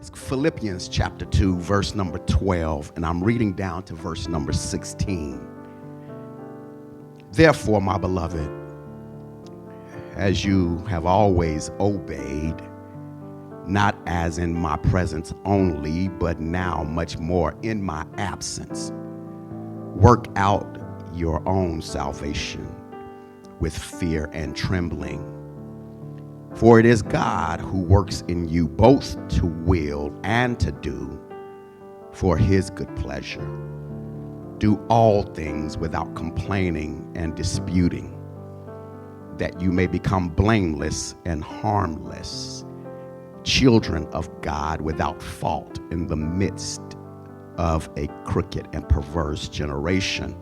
It's Philippians chapter 2, verse number 12, and I'm reading down to verse number 16. Therefore, my beloved, as you have always obeyed, not as in my presence only, but now much more in my absence, work out your own salvation with fear and trembling. For it is God who works in you both to will and to do for his good pleasure. Do all things without complaining and disputing, that you may become blameless and harmless, children of God without fault in the midst of a crooked and perverse generation,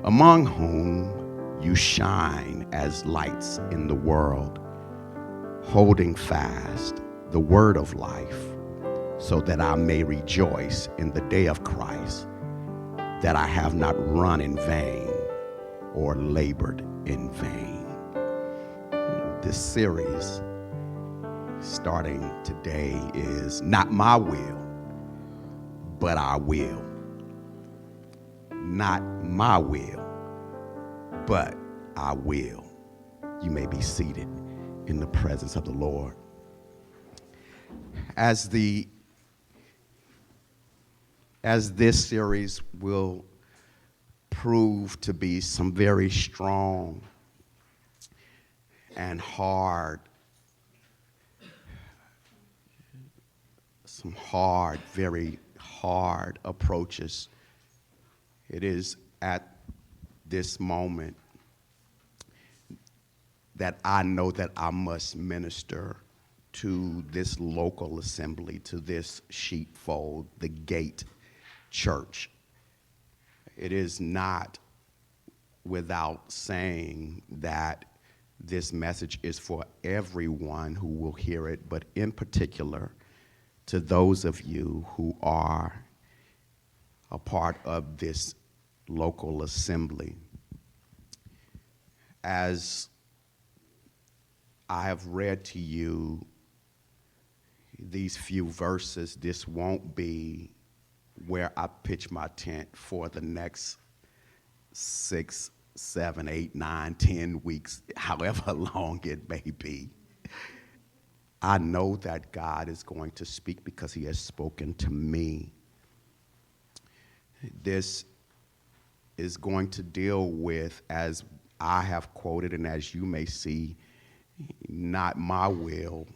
among whom you shine as lights in the world, holding fast the word of life, so that I may rejoice in the day of Christ, that I have not run in vain or labored in vain. This series, starting today, is not my will, but I will. Not my will, but I will. You may be seated in the presence of the Lord. As this series will prove to be some very strong and very hard approaches, it is at this moment that I know that I must minister to this local assembly, to this sheepfold, the Gate Church. It is not without saying that this message is for everyone who will hear it, but in particular to those of you who are a part of this local assembly. As I have read to you these few verses, this won't be where I pitch my tent for the next 6, 7, 8, 9, 10 weeks, however long it may be. I know that God is going to speak because he has spoken to me. This is going to deal with, as I have quoted and as you may see, not my will.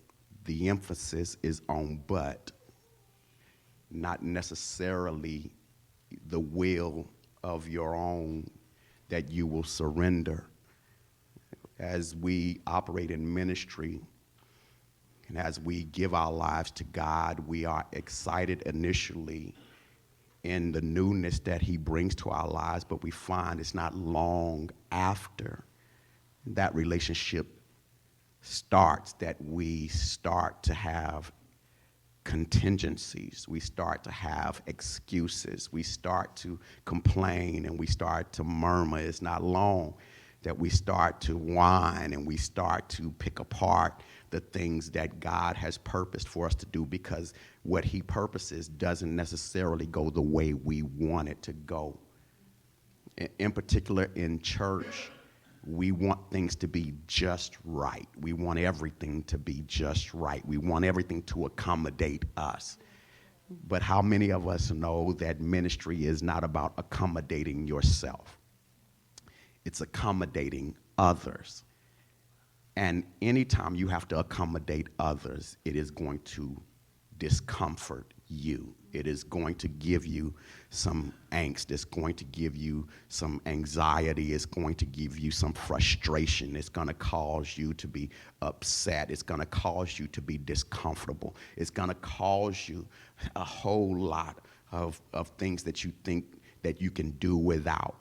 The emphasis is on but, not necessarily the will of your own that you will surrender. As we operate in ministry and as we give our lives to God, we are excited initially in the newness that he brings to our lives, but we find it's not long after that relationship starts that we start to have contingencies. We start to have excuses. We start to complain and we start to murmur. It's not long that we start to whine and we start to pick apart the things that God has purposed for us to do, because what he purposes doesn't necessarily go the way we want it to go. In particular, in church, we want things to be just right. We want everything to be just right. We want everything to accommodate us. But how many of us know that ministry is not about accommodating yourself? It's accommodating others. And anytime you have to accommodate others, it is going to discomfort you. It is going to give you some angst. It's going to give you some anxiety. It's going to give you some frustration. It's going to cause you to be upset. It's going to cause you to be discomfortable. It's going to cause you a whole lot of things that you think that you can do without.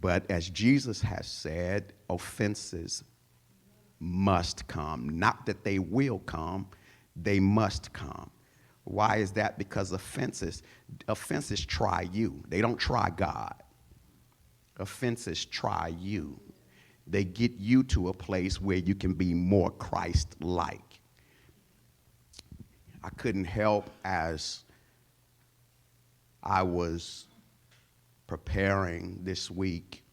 But as Jesus has said, offenses must come. Not that they will come, they must come. Why is that? Because offenses try you. They don't try God. Offenses try you. They get you to a place where you can be more Christ-like. I couldn't help, as I was preparing this week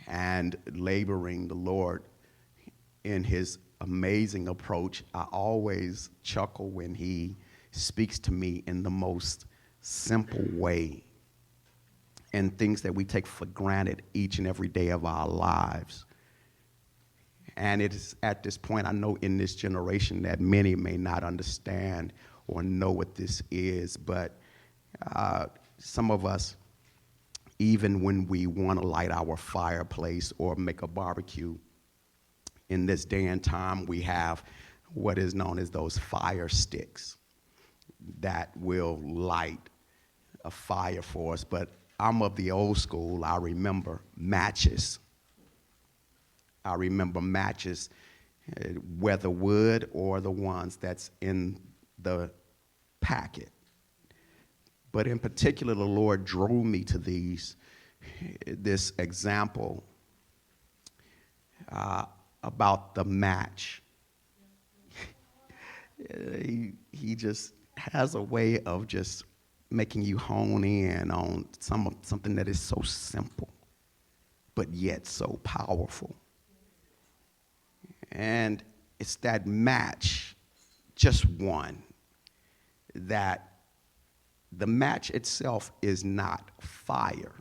and laboring the Lord in his amazing approach, I always chuckle when he speaks to me in the most simple way, and things that we take for granted each and every day of our lives. And it is at this point, I know in this generation that many may not understand or know what this is, but some of us, even when we want to light our fireplace or make a barbecue, in this day and time, we have what is known as those fire sticks that will light a fire for us. But I'm of the old school. I remember matches. Whether wood or the ones that's in the packet. But in particular, the Lord drew me to this example about the match. He just has a way of just making you hone in on something that is so simple, but yet so powerful. And it's that match, just one, that the match itself is not fire.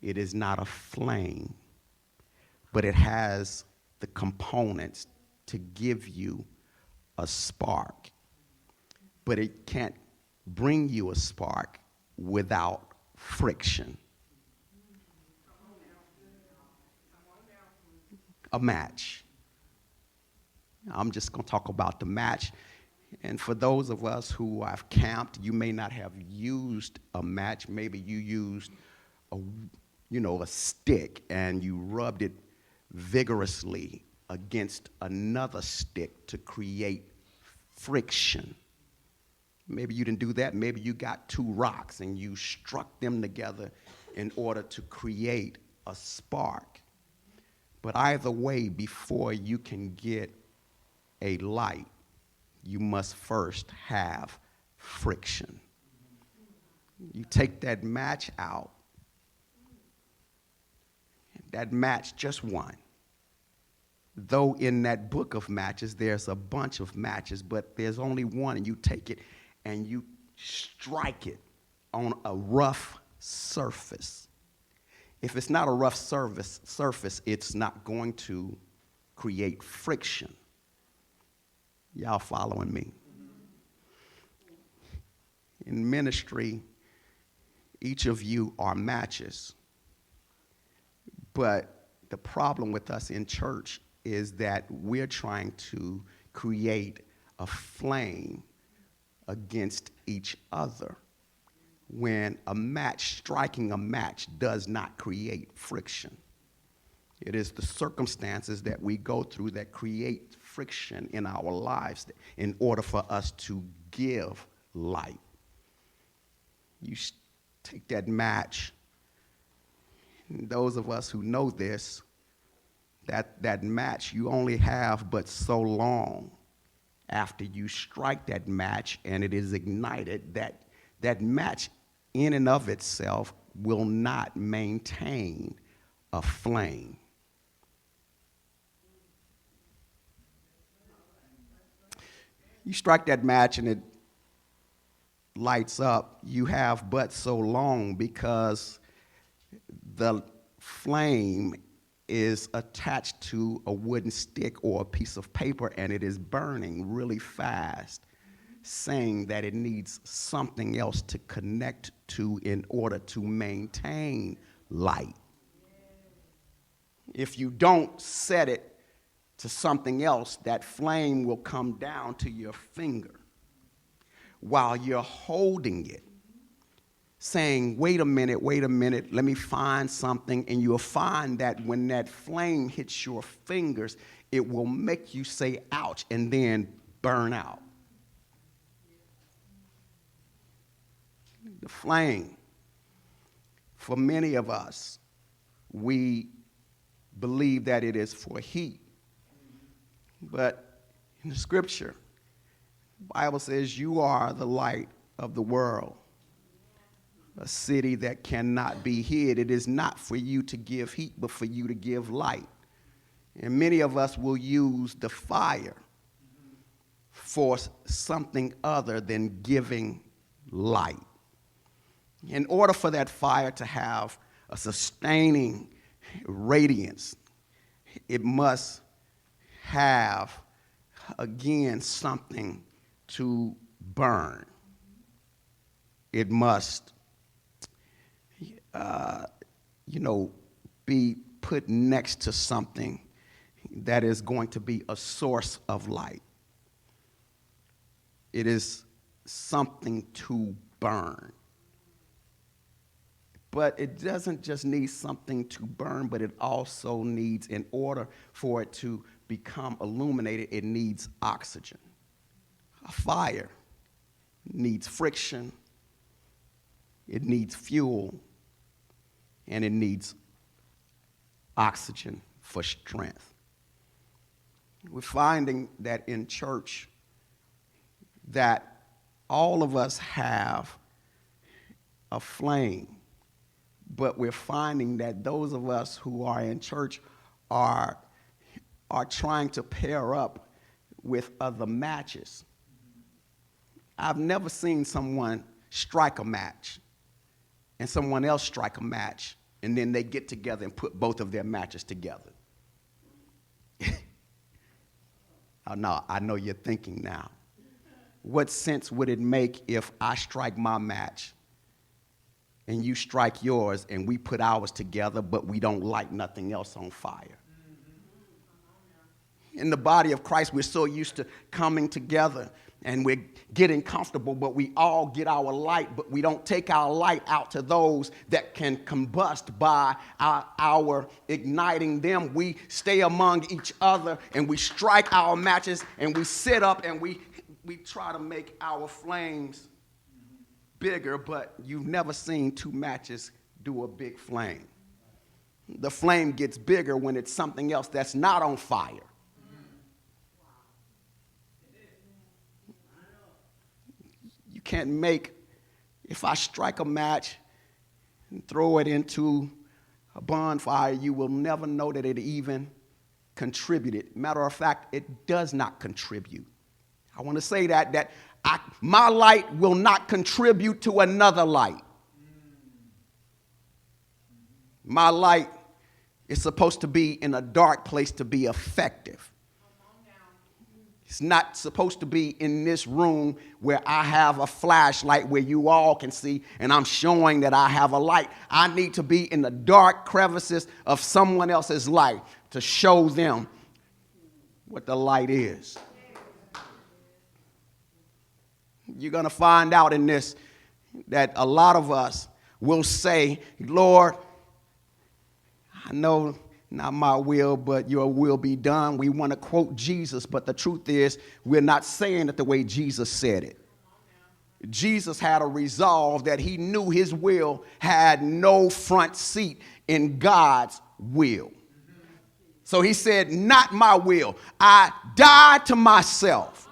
It is not a flame, but it has the components to give you a spark. But it can't bring you a spark without friction. A match. I'm just going to talk about the match. And for those of us who have camped, you may not have used a match. Maybe you used a stick and you rubbed it vigorously against another stick to create friction. Maybe you didn't do that. Maybe you got two rocks and you struck them together in order to create a spark. But either way, before you can get a light, you must first have friction. You take that match out. That match, just one. Though in that book of matches, there's a bunch of matches, but there's only one, and you take it and you strike it on a rough surface. If it's not a rough surface, it's not going to create friction. Y'all following me? In ministry, each of you are matches. But the problem with us in church is that we're trying to create a flame against each other, when striking a match does not create friction. It is the circumstances that we go through that create friction in our lives in order for us to give light. You take that match, and those of us who know this, that match, you only have but so long after you strike that match and it is ignited, that match in and of itself will not maintain a flame. You strike that match and it lights up, you have but so long, because the flame is attached to a wooden stick or a piece of paper, and it is burning really fast, saying that it needs something else to connect to in order to maintain light. If you don't set it to something else, that flame will come down to your finger while you're holding it, saying, wait a minute, let me find something. And you'll find that when that flame hits your fingers, it will make you say, ouch, and then burn out. The flame, for many of us, we believe that it is for heat. But in the scripture, The Bible says you are the light of the world, a city that cannot be hid. It is not for you to give heat, but for you to give light. And many of us will use the fire for something other than giving light. In order for that fire to have a sustaining radiance, it must have, again, something to burn. It must, be put next to something that is going to be a source of light. It is something to burn. But it doesn't just need something to burn, but it also needs, in order for it to become illuminated, it needs oxygen. A fire needs friction, it needs fuel, and it needs oxygen for strength. We're finding that in church that all of us have a flame, but we're finding that those of us who are in church are trying to pair up with other matches. I've never seen someone strike a match and someone else strike a match, and then they get together and put both of their matches together. Oh, no, I know you're thinking now. What sense would it make if I strike my match and you strike yours and we put ours together, but we don't light nothing else on fire? In the body of Christ, we're so used to coming together and we're getting comfortable, but we all get our light, but we don't take our light out to those that can combust by our igniting them. We stay among each other and we strike our matches and we sit up and we try to make our flames bigger, but you've never seen two matches do a big flame. The flame gets bigger when it's something else that's not on fire. You can't make, if I strike a match and throw it into a bonfire, you will never know that it even contributed. Matter of fact, it does not contribute. I want to say that my light will not contribute to another light. My light is supposed to be in a dark place to be effective. It's not supposed to be in this room where I have a flashlight where you all can see and I'm showing that I have a light. I need to be in the dark crevices of someone else's light to show them what the light is. You're going to find out in this that a lot of us will say, Lord, I know not my will, but your will be done. We want to quote Jesus, but the truth is we're not saying it the way Jesus said it. Jesus had a resolve that he knew his will had no front seat in God's will. So he said, not my will. I died to myself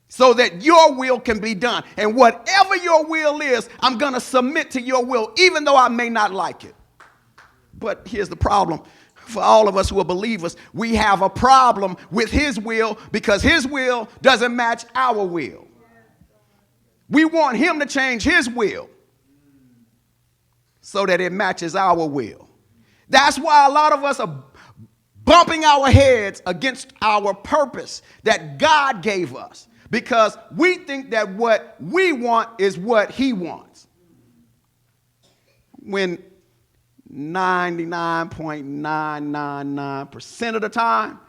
so that your will can be done. And whatever your will is, I'm going to submit to your will, even though I may not like it. But here's the problem. For all of us who are believers, we have a problem with his will because his will doesn't match our will. We want him to change his will so that it matches our will. That's why a lot of us are bumping our heads against our purpose that God gave us because we think that what we want is what he wants. When 99.999% of the time,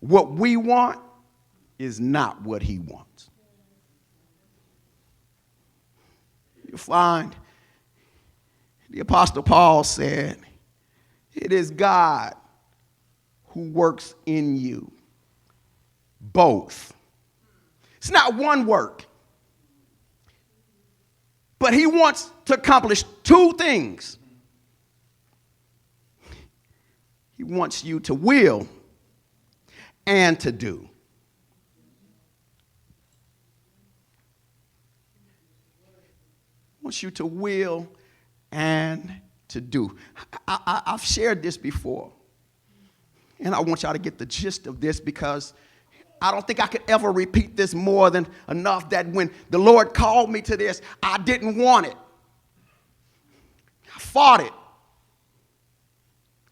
what we want is not what he wants. You find the Apostle Paul said, it is God who works in you both. It's not one work, but he wants to accomplish two things. He wants you to will and to do. wants you to will and to do. I've shared this before, and I want y'all to get the gist of this, because I don't think I could ever repeat this more than enough, that when the Lord called me to this, I didn't want it. I fought it.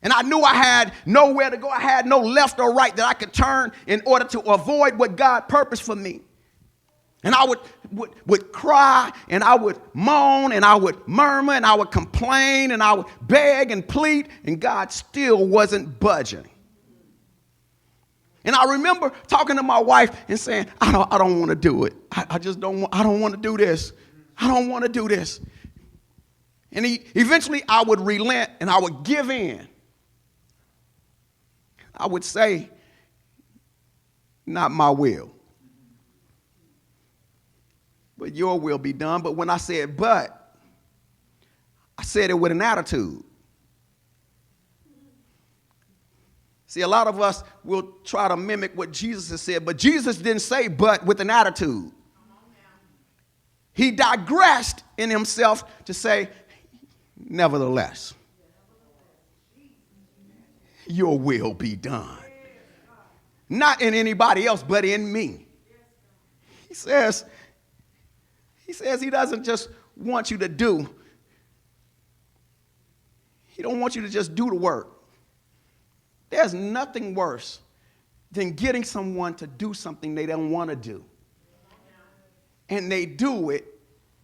And I knew I had nowhere to go. I had no left or right that I could turn in order to avoid what God purposed for me. And I would cry, and I would moan, and I would murmur, and I would complain, and I would beg and plead, and God still wasn't budging. And I remember talking to my wife and saying, I don't want to do it. I don't want to do this. I don't want to do this. And eventually I would relent, and I would give in. I would say, not my will, but your will be done. But when I said but, I said it with an attitude. See, a lot of us will try to mimic what Jesus has said, but Jesus didn't say but with an attitude. He digressed in himself to say, nevertheless, your will be done. Not in anybody else, but in me. He says he doesn't just want you to do. He don't want you to just do the work. There's nothing worse than getting someone to do something they don't want to do. And they do it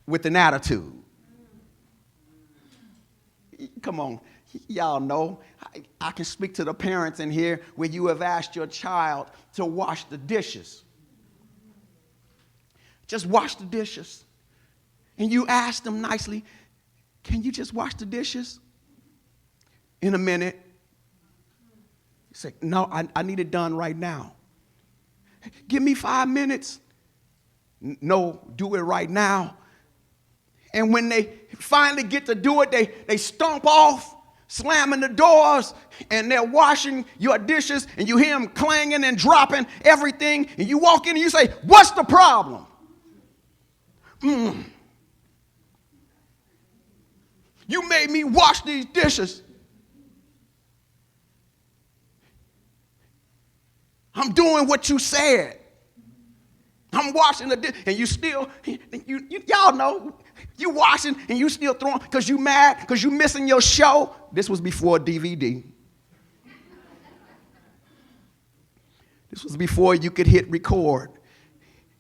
with an attitude. Come on. Y'all know, I can speak to the parents in here where you have asked your child to wash the dishes. Just wash the dishes. And you ask them nicely, can you just wash the dishes? In a minute, you say, no, I need it done right now. Give me 5 minutes. No, do it right now. And when they finally get to do it, they stomp off, slamming the doors, and they're washing your dishes, and you hear them clanging and dropping everything, and you walk in and you say, what's the problem? You made me wash these dishes. I'm doing what you said. I'm washing the dish, and you still, y'all know, you washing and you still throwing because you mad, because you missing your show. This was before DVD. This was before you could hit record.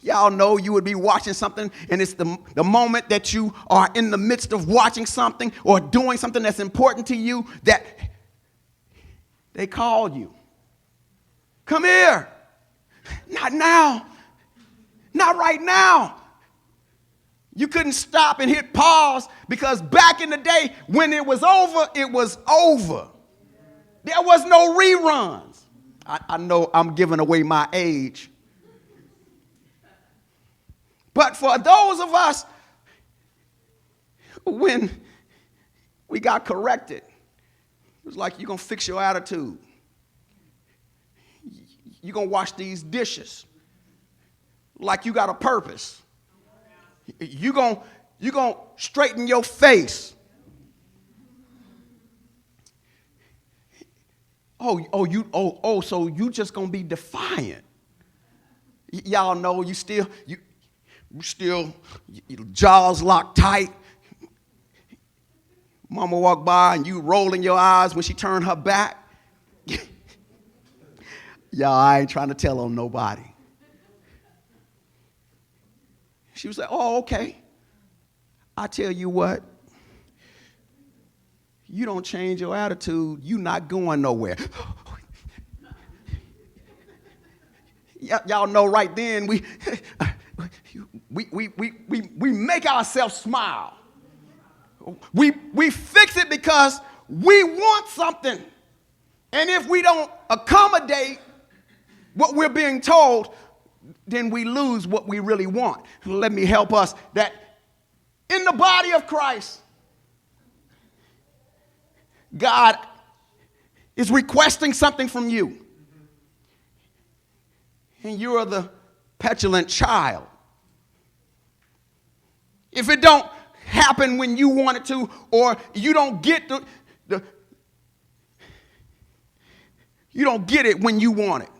Y'all know you would be watching something, and it's the moment that you are in the midst of watching something or doing something that's important to you that they call you. Come here. Not now. Not right now. You couldn't stop and hit pause because back in the day when it was over, it was over. There was no reruns. I know I'm giving away my age. But for those of us, when we got corrected, it was like, you're going to fix your attitude. You're going to wash these dishes like you got a purpose. You're going to straighten your face. So you just going to be defiant. Y'all know you still, your jaws locked tight. Mama walked by and you rolling your eyes when she turned her back. Y'all, I ain't trying to tell on nobody. She was like, oh, okay. I tell you what, you don't change your attitude, you not going nowhere. Y'all know right then we make ourselves smile. We fix it because we want something. And if we don't accommodate what we're being told, then we lose what we really want. Let me help us that in the body of Christ, God is requesting something from you. And you're the petulant child. If it don't happen when you want it to, or you don't get you don't get it when you want it.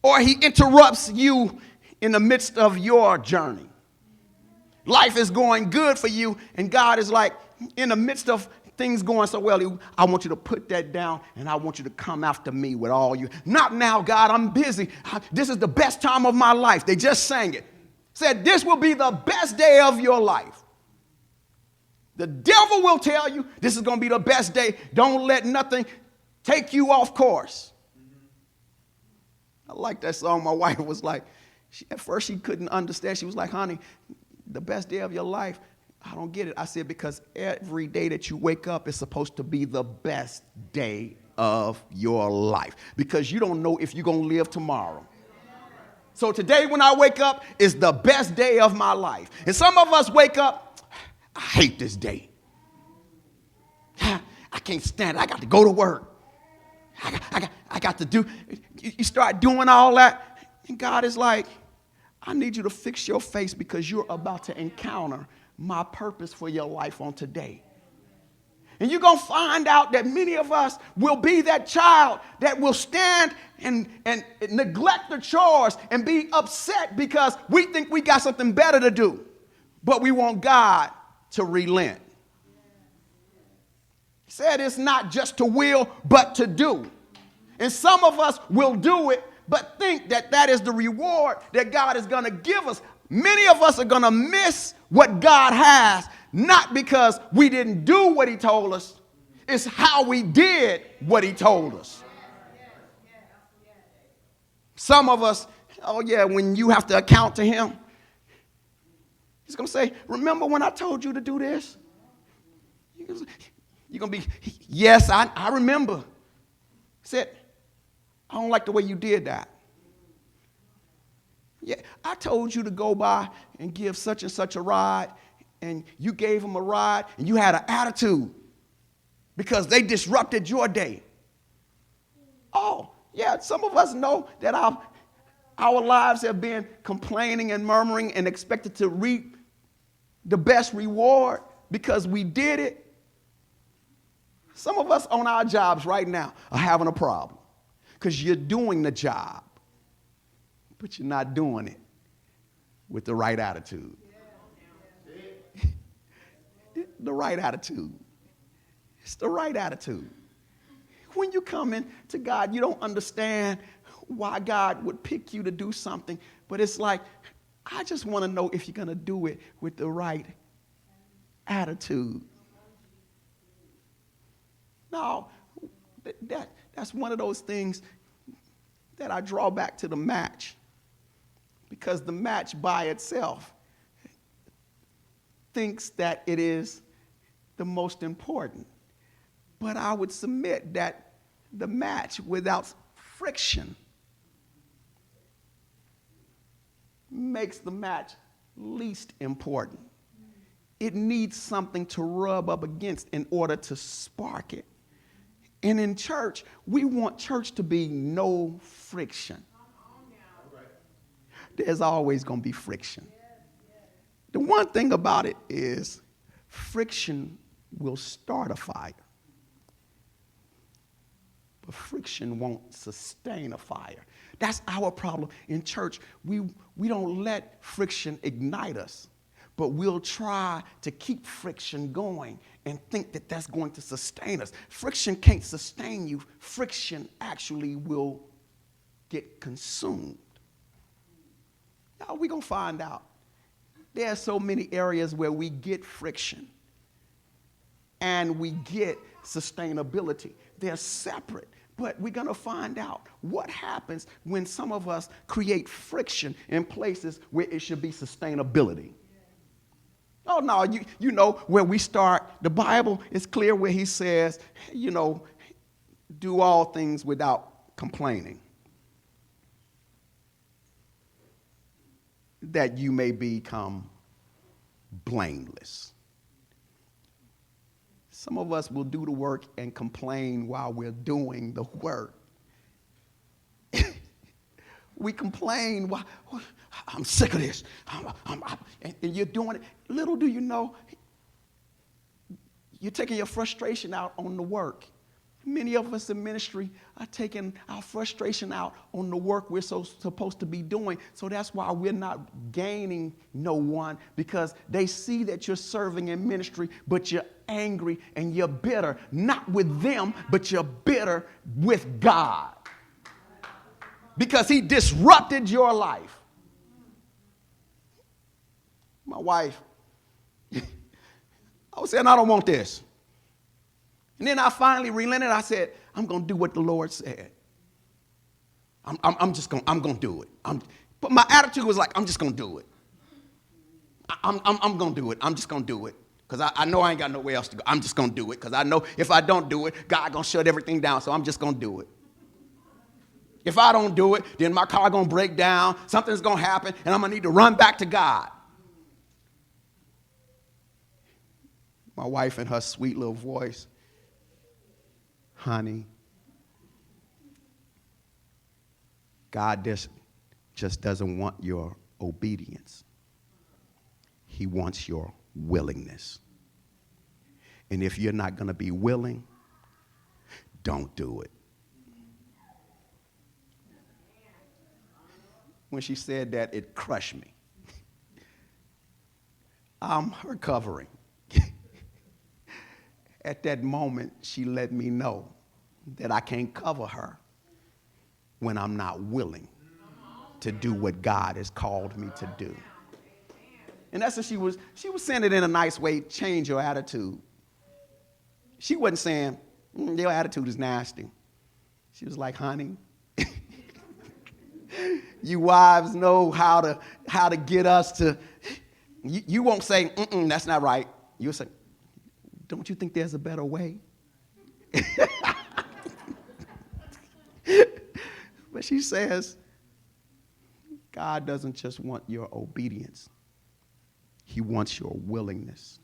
Or he interrupts you in the midst of your journey. Life is going good for you, and God is like, in the midst of things going so well, I want you to put that down, and I want you to come after me with all you. Not now, God, I'm busy. This is the best time of my life. They just sang it. Said, this will be the best day of your life. The devil will tell you this is going to be the best day. Don't let nothing take you off course. I like that song. My wife was like, at first she couldn't understand. She was like, honey, the best day of your life. I don't get it. I said, because every day that you wake up is supposed to be the best day of your life, because you don't know if you're going to live tomorrow. So today when I wake up is the best day of my life. And some of us wake up, I hate this day. I can't stand it. I got to go to work. I got to do. You start doing all that, and God is like, I need you to fix your face, because you're about to encounter my purpose for your life on today. And you're going to find out that many of us will be that child that will stand and neglect the chores and be upset because we think we got something better to do. But we want God to relent. He said it's not just to will, but to do. And some of us will do it, but think that that is the reward that God is going to give us. Many of us are going to miss what God has, not because we didn't do what he told us. It's how we did what he told us. Some of us, oh yeah, when you have to account to him, he's going to say, remember when I told you to do this? You're going to be, yes, I remember. He said, I don't like the way you did that. Yeah, I told you to go by and give such and such a ride, and you gave them a ride, and you had an attitude because they disrupted your day. Oh, yeah, some of us know that our lives have been complaining and murmuring and expected to reap the best reward because we did it. Some of us on our jobs right now are having a problem because you're doing the job, but you're not doing it with the right attitude. The right attitude. It's the right attitude. When you come in to God, you don't understand why God would pick you to do something, but it's like, I just want to know if you're going to do it with the right attitude. No, that's one of those things that I draw back to the match, because the match by itself thinks that it is the most important. But I would submit that the match without friction makes the match least important. It needs something to rub up against in order to spark it. And in church, we want church to be no friction. There's always going to be friction. The one thing about it is friction will start a fire, but friction won't sustain a fire. That's our problem in church. We don't let friction ignite us, but we'll try to keep friction going and think that that's going to sustain us. Friction can't sustain you. Friction actually will get consumed. Now we're going to find out. There are so many areas where we get friction and we get sustainability. They're separate, but we're going to find out what happens when some of us create friction in places where it should be sustainability. Oh, no, you know where we start. The Bible is clear where he says, do all things without complaining, that you may become blameless. Some of us will do the work and complain while we're doing the work. We complain, I'm sick of this. And you're doing it. Little do you know, you're taking your frustration out on the work. Many of us in ministry are taking our frustration out on the work we're supposed to be doing. So that's why we're not gaining no one, because they see that you're serving in ministry, but you're angry and you're bitter, not with them, but you're bitter with God because he disrupted your life. My wife, I was saying, I don't want this. And then I finally relented. I said, I'm going to do what the Lord said. I'm going to do it. But my attitude was like, I'm just going to do it. I'm going to do it. I'm just going to do it. Because I know I ain't got nowhere else to go. I'm just going to do it. Because I know if I don't do it, God going to shut everything down. So I'm just going to do it. If I don't do it, then my car going to break down. Something's going to happen. And I'm going to need to run back to God. My wife in her sweet little voice. Honey, God just doesn't want your obedience. He wants your willingness. And if you're not going to be willing, don't do it. When she said that, it crushed me. I'm recovering. At that moment, she let me know that I can't cover her when I'm not willing to do what God has called me to do. And that's what she was saying it in a nice way, change your attitude. She wasn't saying, your attitude is nasty. She was like, honey, you wives know how to get us to, you won't say, that's not right. You'll say, don't you think there's a better way? But she says, God doesn't just want your obedience. He wants your willingness.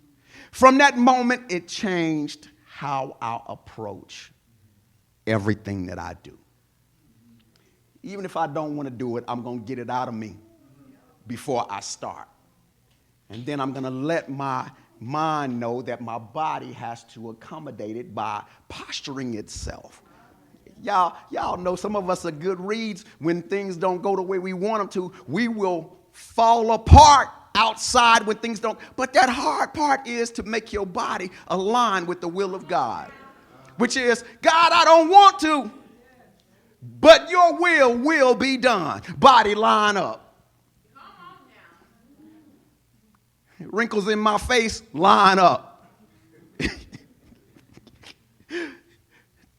From that moment, it changed how I approach everything that I do. Even if I don't want to do it, I'm going to get it out of me before I start. And then I'm going to let my mind know that my body has to accommodate it by posturing itself. Y'all know some of us are good reads. When things don't go the way we want them to, we will fall apart outside when things don't. But that hard part is to make your body align with the will of God, which is, God, I don't want to, but your will be done. Body line up. Wrinkles in my face, line up.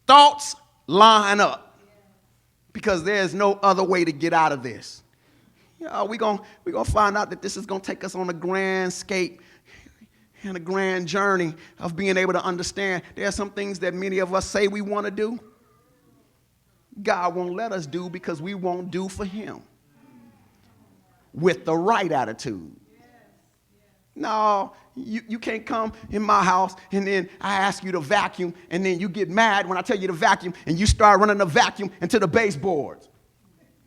Thoughts, line up. Because there's no other way to get out of this. We're gonna find out that this is going to take us on a grand scape and a grand journey of being able to understand there are some things that many of us say we want to do. God won't let us do because we won't do for him with the right attitude. No, you can't come in my house and then I ask you to vacuum and then you get mad when I tell you to vacuum and you start running the vacuum into the baseboards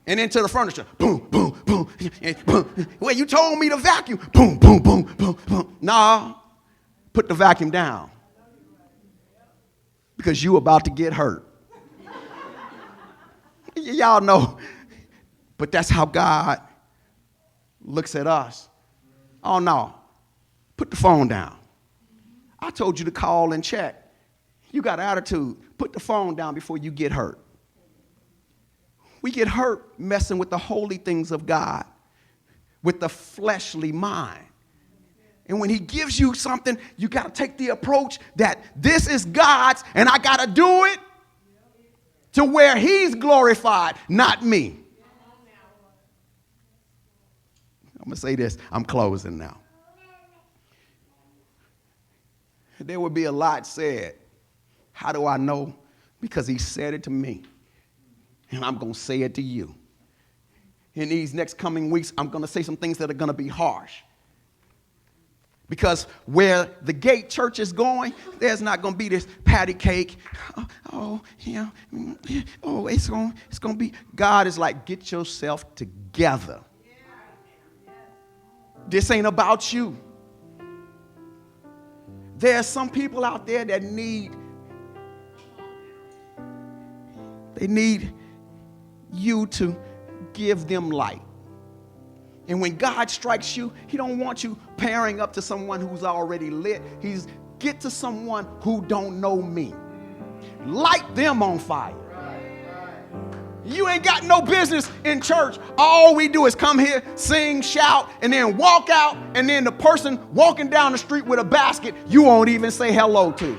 and into the furniture. Boom, boom, boom, boom. Well, you told me to vacuum. Boom, boom, boom, boom, boom. No, put the vacuum down because you about to get hurt. Y'all know, but that's how God looks at us. Oh, no. Put the phone down. I told you to call and check. You got attitude. Put the phone down before you get hurt. We get hurt messing with the holy things of God, with the fleshly mind. And when he gives you something, you got to take the approach that this is God's and I got to do it to where he's glorified, not me. I'm going to say this. I'm closing now. There would be a lot said. How do I know? Because he said it to me. And I'm going to say it to you. In these next coming weeks, I'm going to say some things that are going to be harsh. Because where the gate church is going, there's not going to be this patty cake. It's going to be. God is like, get yourself together. This ain't about you. There are some people out there that need you to give them light. And when God strikes you, he don't want you pairing up to someone who's already lit. He's get to someone who don't know me. Light them on fire. You ain't got no business in church. All we do is come here, sing, shout, and then walk out, and then the person walking down the street with a basket, you won't even say hello to.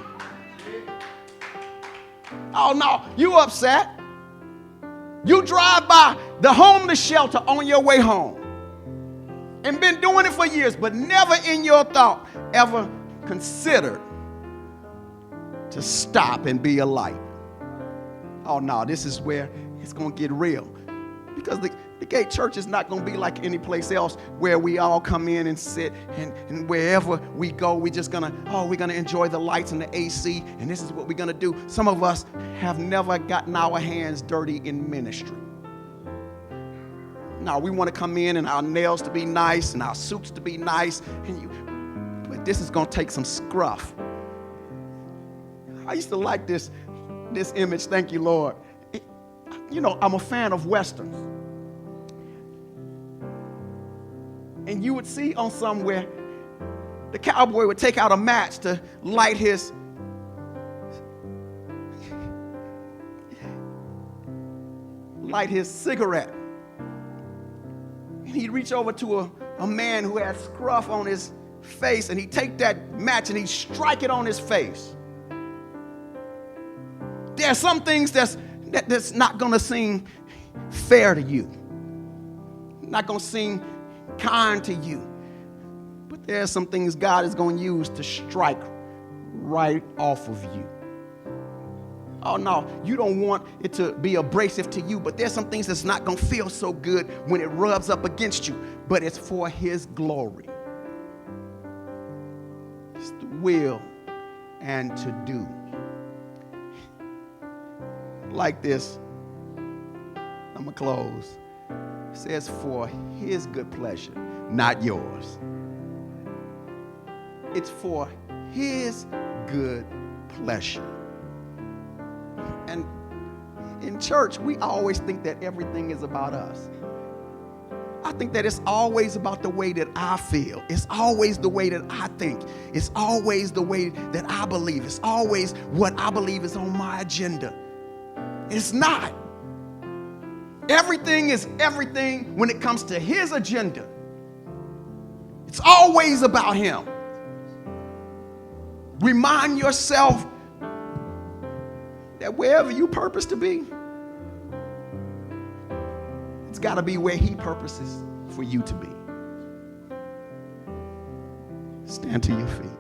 Oh no, you upset. You drive by the homeless shelter on your way home and been doing it for years, but never in your thought ever considered to stop and be a light. Oh no, this is where it's going to get real, because the gate church is not going to be like any place else where we all come in and sit, and wherever we go, we're going to enjoy the lights and the AC, and this is what we're going to do. Some of us have never gotten our hands dirty in ministry. No, we want to come in and our nails to be nice and our suits to be nice, but this is going to take some scruff. I used to like this image, thank you, Lord. You know, I'm a fan of Westerns. And you would see on somewhere, the cowboy would take out a match to light his cigarette. And he'd reach over to a man who had scruff on his face, and he'd take that match and he'd strike it on his face. There are some things that's not going to seem fair to you, not going to seem kind to you, but there are some things God is going to use to strike right off of you. Oh no, you don't want it to be abrasive to you, but there's some things that's not going to feel so good when it rubs up against you, but it's for his glory. It's the will and to do. Like this, I'm going to close. It says, for his good pleasure, not yours. It's for his good pleasure. And in church, we always think that everything is about us. I think that it's always about the way that I feel. It's always the way that I think. It's always the way that I believe. It's always what I believe is on my agenda. It's not. Everything is everything when it comes to his agenda. It's always about him. Remind yourself that wherever you purpose to be, it's got to be where he purposes for you to be. Stand to your feet.